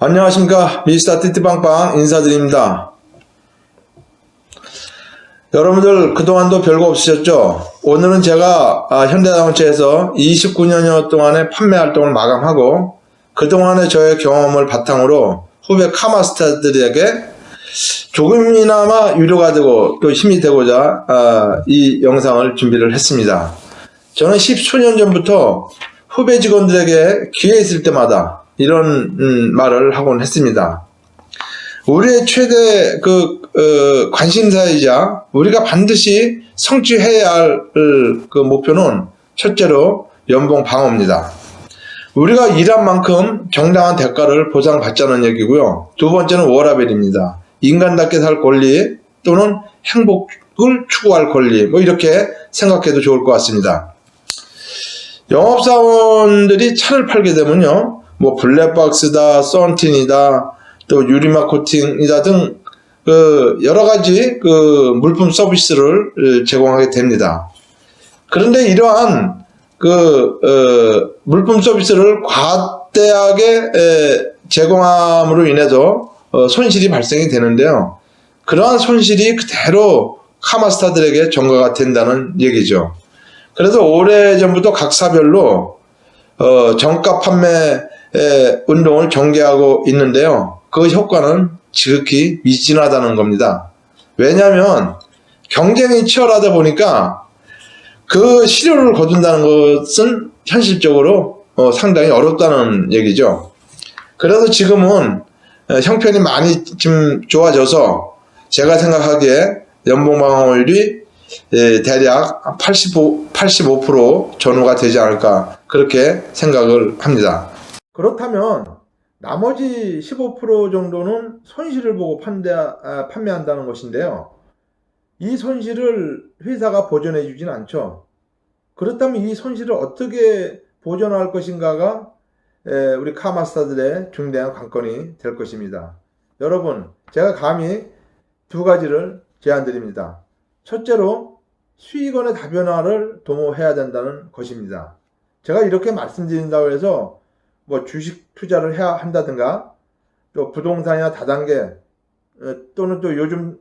안녕하십니까. 미스터 띠띠빵빵 인사드립니다. 여러분들 그동안도 별거 없으셨죠? 오늘은 제가 현대자동차에서 29년여 동안의 판매 활동을 마감하고 그동안의 저의 경험을 바탕으로 후배 카마스터들에게 조금이나마 유료가 되고 또 힘이 되고자 이 영상을 준비를 했습니다. 저는 10수년 전부터 후배 직원들에게 기회 있을 때마다 이런 말을 하곤 했습니다. 우리의 최대 관심사이자 우리가 반드시 성취해야 할 목표는 첫째로 연봉 방어입니다. 우리가 일한 만큼 정당한 대가를 보상받자는 얘기고요. 두 번째는 워라밸입니다. 인간답게 살 권리 또는 행복을 추구할 권리, 이렇게 생각해도 좋을 것 같습니다. 영업사원들이 차를 팔게 되면요, 블랙박스다, 썬틴이다, 또 유리막 코팅이다 등 여러 가지 물품 서비스를 제공하게 됩니다. 그런데 이러한 물품 서비스를 과대하게 제공함으로 인해서 손실이 발생이 되는데요. 그러한 손실이 그대로 카마스터들에게 전가가 된다는 얘기죠. 그래서 오래전부터 각 사별로 정가 판매 운동을 전개하고 있는데요. 그 효과는 지극히 미진하다는 겁니다. 왜냐하면 경쟁이 치열하다 보니까 그 실효를 거둔다는 것은 현실적으로 상당히 어렵다는 얘기죠. 그래서 지금은 형편이 많이 좀 좋아져서 제가 생각하기에 연봉 방어율이 대략 85% 전후가 되지 않을까 그렇게 생각을 합니다. 그렇다면 나머지 15% 정도는 손실을 보고 판매한다는 것인데요. 이 손실을 회사가 보전해 주진 않죠. 그렇다면 이 손실을 어떻게 보전할 것인가가 우리 카마스터들의 중대한 관건이 될 것입니다. 여러분, 제가 감히 두 가지를 제안드립니다. 첫째로 수익원의 다변화를 도모해야 된다는 것입니다. 제가 이렇게 말씀드린다고 해서 주식 투자를 해야 한다든가 또 부동산이나 다단계 또는 또 요즘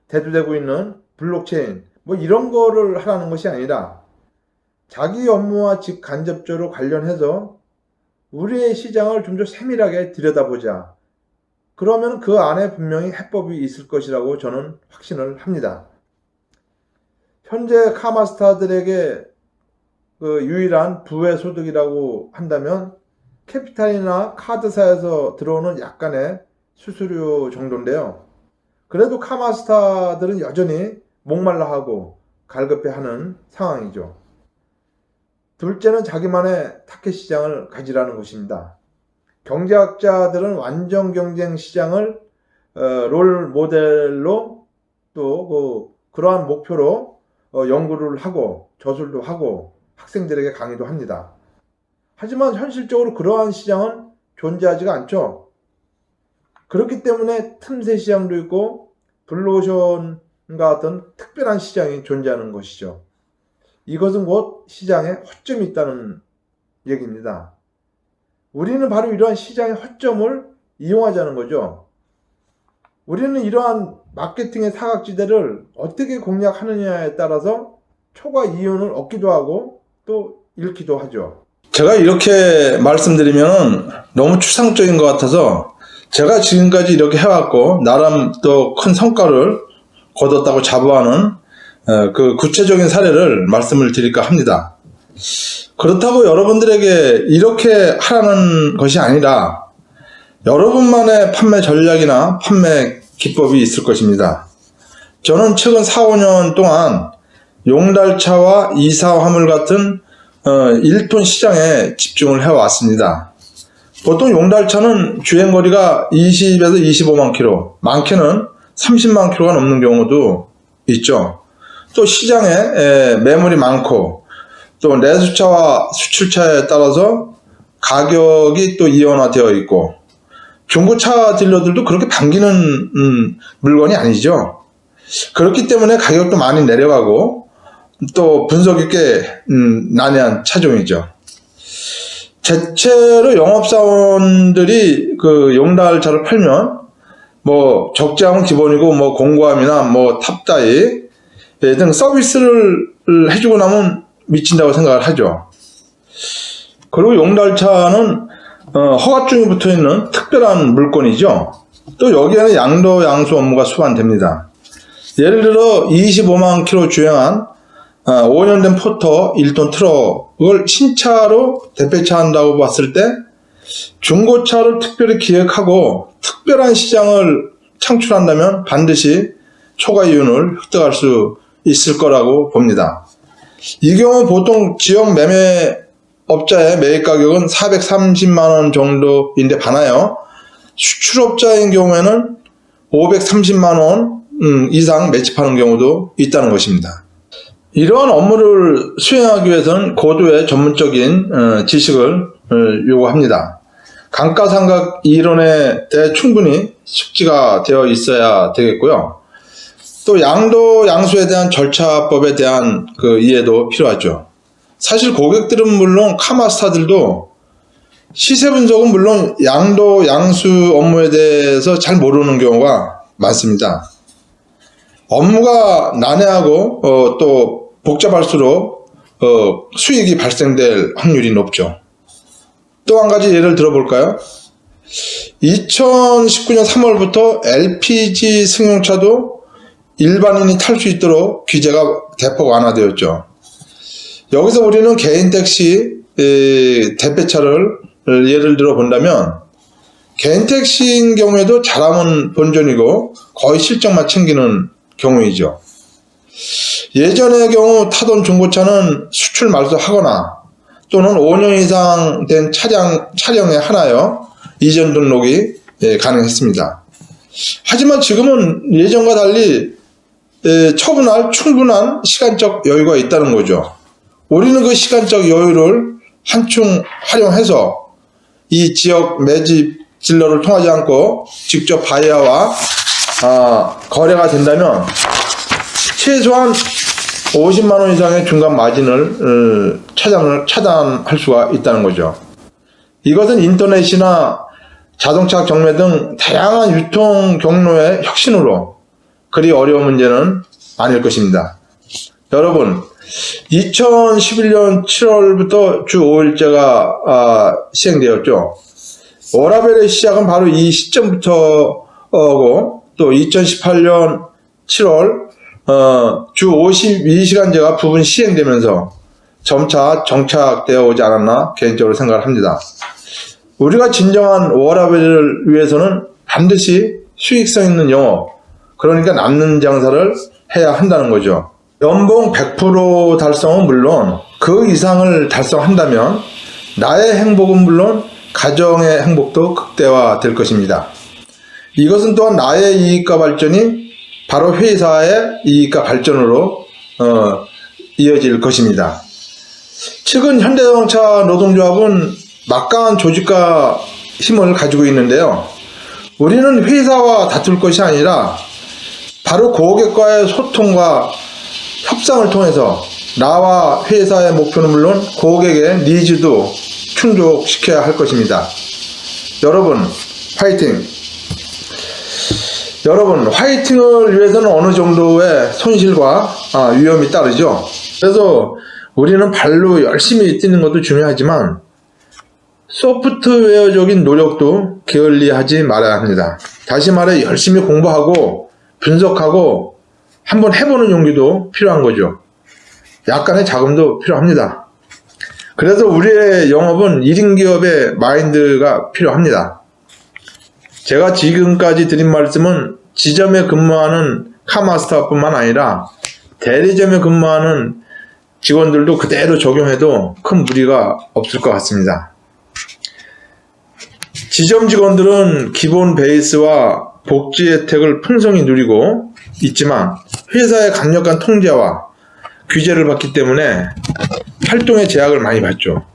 대두되고 있는 블록체인 이런 거를 하라는 것이 아니라 자기 업무와 직간접적으로 관련해서 우리의 시장을 좀 더 세밀하게 들여다보자. 그러면 그 안에 분명히 해법이 있을 것이라고 저는 확신을 합니다. 현재 카마스터들에게 유일한 부의 소득이라고 한다면 캐피탈이나 카드사에서 들어오는 약간의 수수료 정도인데요. 그래도 카마스터들은 여전히 목말라하고 갈급해하는 상황이죠. 둘째는 자기만의 타켓 시장을 가지라는 것입니다. 경제학자들은 완전 경쟁 시장을 롤 모델로 또 그러한 목표로 연구를 하고 저술도 하고 학생들에게 강의도 합니다. 하지만 현실적으로 그러한 시장은 존재하지가 않죠. 그렇기 때문에 틈새 시장도 있고 블루오션과 같은 특별한 시장이 존재하는 것이죠. 이것은 곧 시장에 허점이 있다는 얘기입니다. 우리는 바로 이러한 시장의 허점을 이용하자는 거죠. 우리는 이러한 마케팅의 사각지대를 어떻게 공략하느냐에 따라서 초과 이윤을 얻기도 하고 또 잃기도 하죠. 제가 이렇게 말씀드리면 너무 추상적인 것 같아서 제가 지금까지 이렇게 해왔고 나름 또 큰 성과를 거뒀다고 자부하는 그 구체적인 사례를 말씀을 드릴까 합니다. 그렇다고 여러분들에게 이렇게 하라는 것이 아니라 여러분만의 판매 전략이나 판매 기법이 있을 것입니다. 저는 최근 4, 5년 동안 용달차와 이사화물 같은 1톤 시장에 집중을 해왔습니다. 보통 용달차는 주행거리가 20에서 25만 킬로, 많게는 30만 킬로가 넘는 경우도 있죠. 또 시장에 매물이 많고 또 내수차와 수출차에 따라서 가격이 또 이원화되어 있고 중고차 딜러들도 그렇게 반기는 물건이 아니죠. 그렇기 때문에 가격도 많이 내려가고 또 분석 있게 난해한 차종이죠. 대체로 영업사원들이 그 용달차를 팔면 뭐 적재함은 기본이고 뭐 공구함이나 뭐 탑다이 등 서비스를 해주고 나면 미친다고 생각을 하죠. 그리고 용달차는 허가증이 붙어있는 특별한 물건이죠. 또 여기에는 양도 양수 업무가 수반됩니다. 예를 들어 25만 킬로 주행한 5년 된 포터 1톤 트럭을 신차로 대배차한다고 봤을 때 중고차를 특별히 기획하고 특별한 시장을 창출한다면 반드시 초과 이윤을 획득할 수 있을 거라고 봅니다. 이 경우 보통 지역 매매업자의 매입 가격은 430만 원 정도인데 반하여 수출업자인 경우에는 530만 원 이상 매집하는 경우도 있다는 것입니다. 이러한 업무를 수행하기 위해서는 고도의 전문적인 지식을 요구합니다. 감가상각 이론에 대해 충분히 숙지가 되어 있어야 되겠고요. 또 양도 양수에 대한 절차법에 대한 그 이해도 필요하죠. 사실 고객들은 물론 카마스타들도 시세 분석은 물론 양도 양수 업무에 대해서 잘 모르는 경우가 많습니다. 업무가 난해하고 또 복잡할수록 수익이 발생될 확률이 높죠. 또 한 가지 예를 들어볼까요? 2019년 3월부터 LPG 승용차도 일반인이 탈 수 있도록 규제가 대폭 완화되었죠. 여기서 우리는 개인 택시 대배차를 예를 들어 본다면 개인 택시인 경우에도 잘하면 본전이고 거의 실적만 챙기는 경우이죠. 예전의 경우 타던 중고차는 수출 말소하거나 또는 5년 이상 된 차량에 하나여 이전 등록이 가능했습니다. 하지만 지금은 예전과 달리 처분할 충분한 시간적 여유가 있다는 거죠. 우리는 그 시간적 여유를 한층 활용해서 이 지역 매집 딜러를 통하지 않고 직접 바이어와 거래가 된다면 최소한 50만 원 이상의 중간 마진을 차단할 수가 있다는 거죠. 이것은 인터넷이나 자동차 경매 등 다양한 유통 경로의 혁신으로 그리 어려운 문제는 아닐 것입니다. 여러분, 2011년 7월부터 주 5일제가 시행되었죠. 워라밸의 시작은 바로 이 시점부터고 또 2018년 7월 주 52시간제가 부분 시행되면서 점차 정착되어 오지 않았나 개인적으로 생각을 합니다. 우리가 진정한 워라밸을 위해서는 반드시 수익성 있는 영업, 그러니까 남는 장사를 해야 한다는 거죠. 연봉 100% 달성은 물론 그 이상을 달성한다면 나의 행복은 물론 가정의 행복도 극대화될 것입니다. 이것은 또한 나의 이익과 발전이 바로 회사의 이익과 발전으로 이어질 것입니다. 최근 현대자동차 노동조합은 막강한 조직과 힘을 가지고 있는데요. 우리는 회사와 다툴 것이 아니라 바로 고객과의 소통과 협상을 통해서 나와 회사의 목표는 물론 고객의 니즈도 충족시켜야 할 것입니다. 여러분, 화이팅! 여러분, 화이팅을 위해서는 어느 정도의 손실과 위험이 따르죠. 그래서 우리는 발로 열심히 뛰는 것도 중요하지만 소프트웨어적인 노력도 게을리하지 말아야 합니다. 다시 말해 열심히 공부하고 분석하고 한번 해보는 용기도 필요한 거죠. 약간의 자금도 필요합니다. 그래서 우리의 영업은 1인 기업의 마인드가 필요합니다. 제가 지금까지 드린 말씀은 지점에 근무하는 카마스터뿐만 아니라 대리점에 근무하는 직원들도 그대로 적용해도 큰 무리가 없을 것 같습니다. 지점 직원들은 기본 베이스와 복지 혜택을 풍성히 누리고 있지만 회사의 강력한 통제와 규제를 받기 때문에 활동에 제약을 많이 받죠.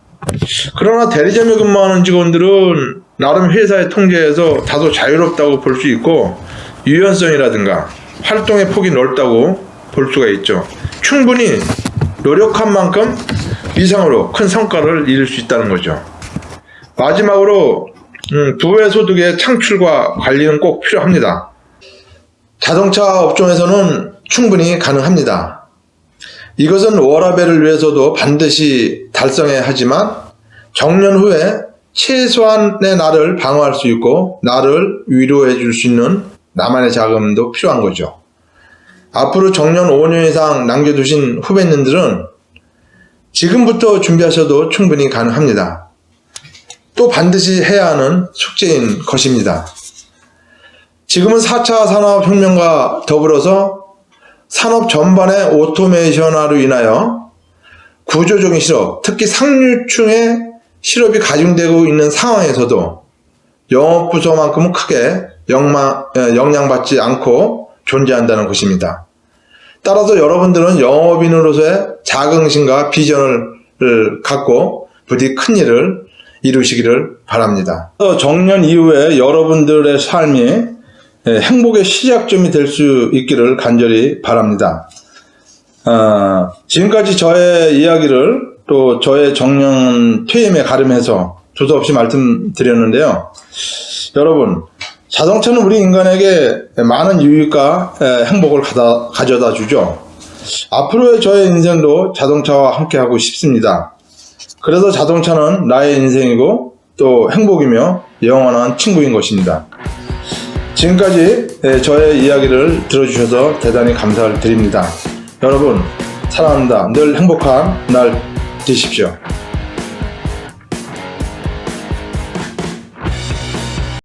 그러나 대리점에 근무하는 직원들은 나름 회사의 통제에서 다소 자유롭다고 볼 수 있고 유연성이라든가 활동의 폭이 넓다고 볼 수가 있죠. 충분히 노력한 만큼 이상으로 큰 성과를 이룰 수 있다는 거죠. 마지막으로 부의 소득의 창출과 관리는 꼭 필요합니다. 자동차 업종에서는 충분히 가능합니다. 이것은 워라밸을 위해서도 반드시 달성해야 하지만 정년 후에 최소한의 나를 방어할 수 있고 나를 위로해 줄 수 있는 나만의 자금도 필요한 거죠. 앞으로 정년 5년 이상 남겨두신 후배님들은 지금부터 준비하셔도 충분히 가능합니다. 또 반드시 해야 하는 숙제인 것입니다. 지금은 4차 산업혁명과 더불어서 산업 전반의 오토메이션화로 인하여 구조적인 실업, 특히 상류층의 실업이 가중되고 있는 상황에서도 영업부서만큼은 크게 영향받지 않고 존재한다는 것입니다. 따라서 여러분들은 영업인으로서의 자긍심과 비전을 갖고 부디 큰 일을 이루시기를 바랍니다. 정년 이후에 여러분들의 삶이 행복의 시작점이 될 수 있기를 간절히 바랍니다. 지금까지 저의 이야기를 또 저의 정년 퇴임에 가름해서 두서없이 말씀드렸는데요. 여러분, 자동차는 우리 인간에게 많은 유익과 행복을 가져다 주죠. 앞으로의 저의 인생도 자동차와 함께하고 싶습니다. 그래서 자동차는 나의 인생이고 또 행복이며 영원한 친구인 것입니다. 지금까지 저의 이야기를 들어주셔서 대단히 감사를 드립니다. 여러분, 사랑합니다. 늘 행복한 날 되십시오.